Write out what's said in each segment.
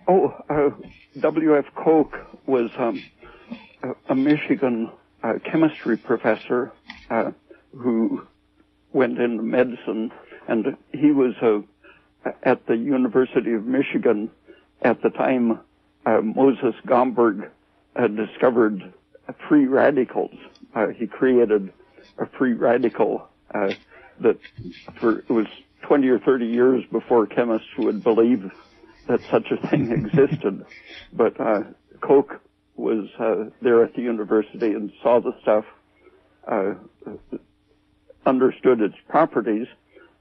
W.F. Koch was a Michigan chemistry professor who went into medicine, and he was at the University of Michigan at the time Moses Gomberg had discovered free radicals. He created a free radical that it was 20 or 30 years before chemists would believe that such a thing existed. But Koch was there at the university and saw the stuff, understood its properties,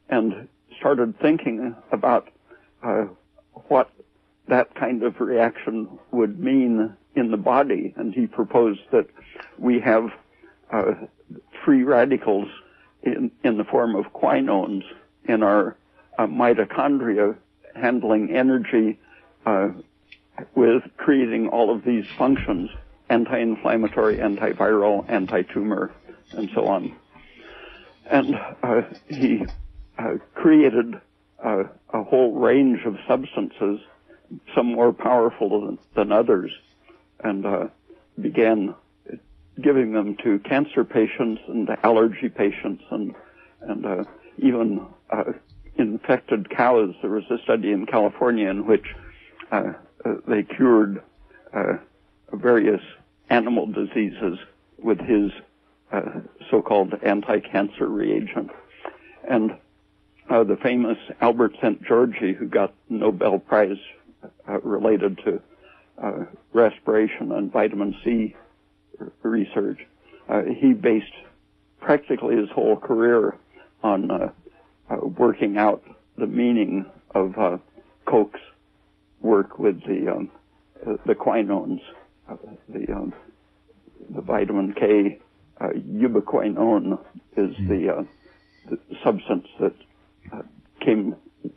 and started thinking about what that kind of reaction would mean in the body. And he proposed that we have free radicals in the form of quinones in our mitochondria, handling energy with creating all of these functions: anti-inflammatory, antiviral, anti-tumor, and so on. And he created a whole range of substances, some more powerful than others, and began giving them to cancer patients and allergy patients and even infected cows. There was a study in California in which they cured various animal diseases with his so-called anti-cancer reagent. And the famous Albert St. Georgi, who got the Nobel Prize related to respiration and vitamin C research, he based practically his whole career on working out the meaning of Koch's work with the quinones, the vitamin K. Ubiquinone is the substance that came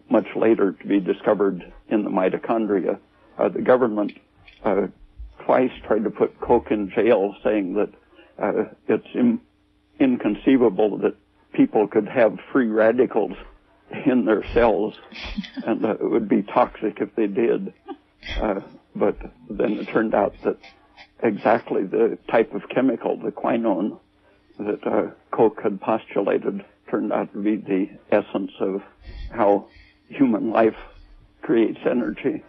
much later to be discovered in the mitochondria. The government twice tried to put Koch in jail, saying that it's inconceivable that people could have free radicals in their cells, and it would be toxic if they did. But then it turned out that exactly the type of chemical, the quinone, that Koch had postulated turned out to be the essence of how human life creates energy.